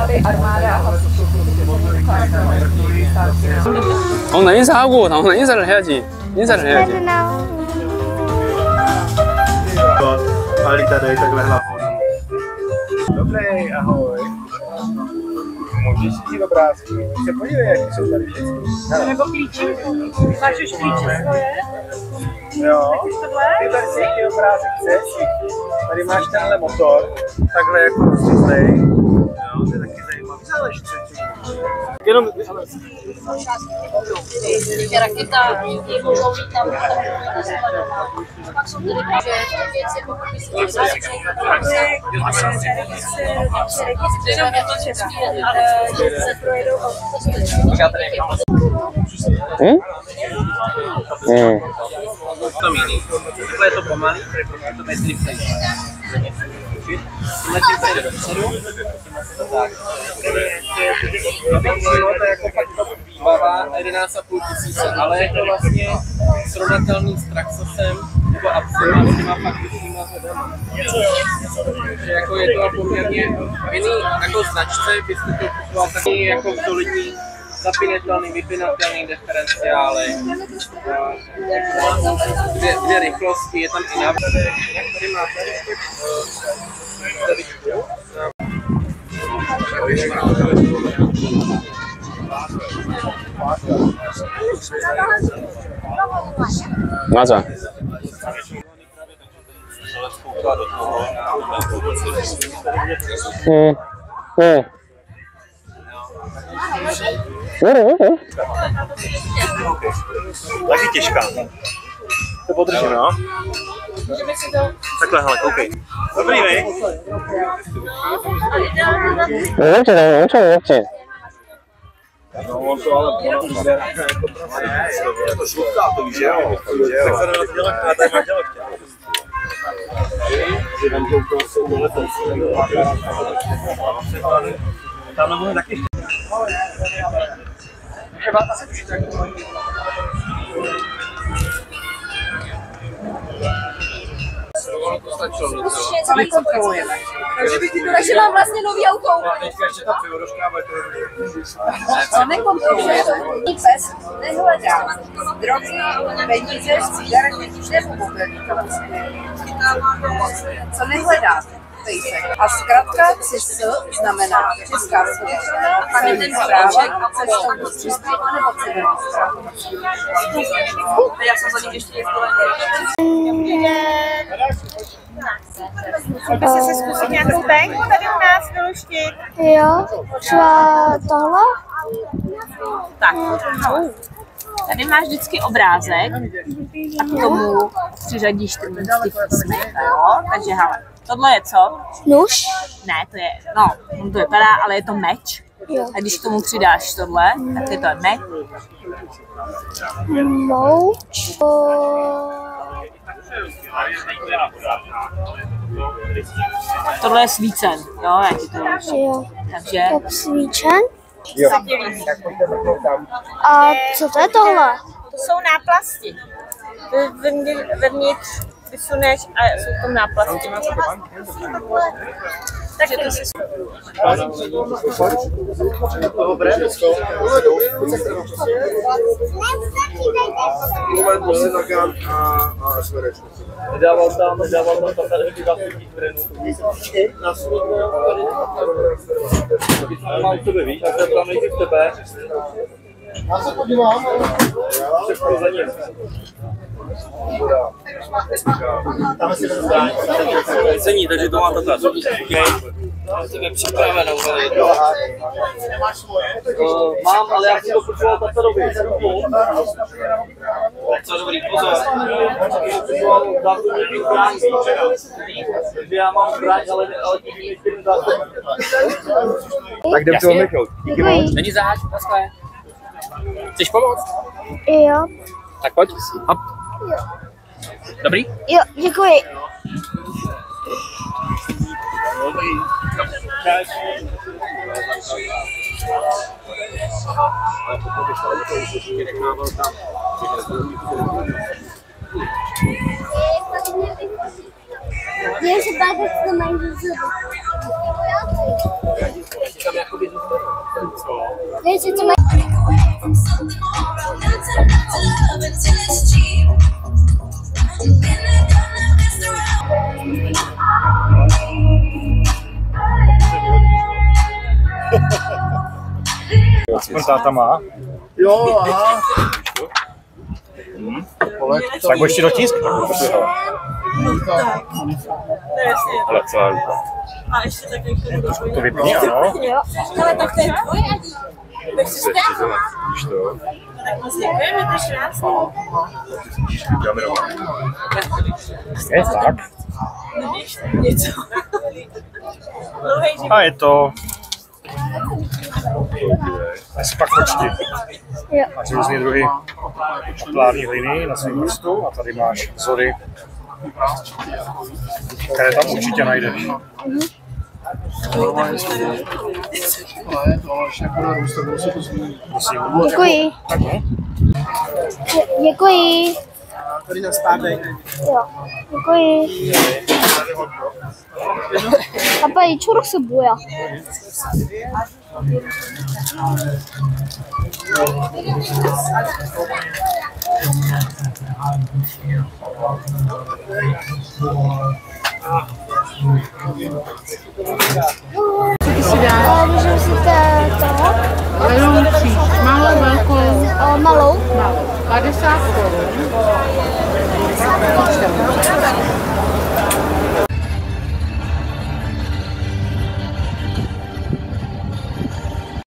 tady armáda a 나 인사하고 나 인사를 해야지. 인사를 해야지. Ali tady takhle hlavou. Dobrý, ahoj. Můžeš si obrázky? Se podívej, jak jsou tady věci. nebo klíči. Máš už klíče svoje? Jo. Vyber si, jaký obrázek chceš. Tady máš tenhle motor, takhle jako rozřízlej. Jo, to je taky zajímavý. Záleží, co jenom... Raketa je můžou jít tam, pak jsou tady věci, pokud se projedou Tam jiný. Takhle je to pomalý, protože to bez rychlejší. Tímhle tím přejde dopředu. Tak. To je jako fakt to bývá 11,5 tisíce, ale je to vlastně srovnatelný s Traxosem nebo Absima, s těma fakt vyššíma zhodama. Takže jako je to poměrně jiný jako značce, byste to kupoval taky jako solidní zapínatelný, vypínatelný diferenciály, dvě rychlosti, je tam i návod. Jak tady máte? 맞아. Taky těžká. To podržím, no. Takhle, hele, koukej. Dobrý, vej. Určitě. No, on to ale vyberá jako je to šlupká, to víš, jo? Tak se nedá dělat, a tady máš dělat. Tam nebude taky. Co nekontrolujeme. Takže mám vlastně nový auto. Co nekontrolujeme. Pes nehledá drogy, peníze, cigarety nebo mobilní telefony. Co nehledáte? A zkrátka CIS znamená Česká celní správa, cestovní služby nebo civilní správa. Já jsem za ním ještě jezdila. Chcete si zkusit nějakou pénku tady u nás vyluštit? Jo, třeba tohle? Tak, tady máš vždycky obrázek a k tomu přiřadíš ty písmenka, jo? Takže hele, tohle je co? Nůž? Ne, to je, no, on to vypadá, ale je to meč. Jo. A když k tomu přidáš tohle, tak je to meč. Mouč. Tohle je svícen, jo, jak ti to víš. Jo. Takže... Obsvíčen. Jo. A co to je tohle? To jsou náplasti. Vevnitř vysuneš a jsou tam náplasti. Takže to si... Nedával tam tady vlastních trenů. Mám u tebe, víš, a tam nejde v tebe. Já se podívám. Všechno za ním. Cení, takže to má tato. Tebe připravenou. Mám, ale já si to potřeboval taperově. Co dobrý, pozor. Takže já mám zbraň, ale tím ještě dátum. Tak jdem toho Michal. Díky moc. Není zaháč, naschle. Chceš pomoct? Jo. Tak pojď. Hop. Dobrý? Jo, děkuji. Dobrý. Děje se tak, jak to mají zuby. tam jakoby Víš, co má... Aspoň táta má. Jo, aha. Tak budeš ti dotisk? Ale celá ruka. A ještě tak jako To vypni, ano. Jo. ale tak to je tvoje, Adi. Víš to? Tak moc děkujeme, to je krásný. Děláme rovnou. Je tak. Nevíš něco. A je to. Asi pak počti. Jo. Máš různé druhy plávní hliny na svém prstu a tady máš vzory, které tam určitě najdeš. Děkuji. Děkuji. Tady na stádej. Jo. Děkuji. Apa, i čuruk se boja. Můžu si toho?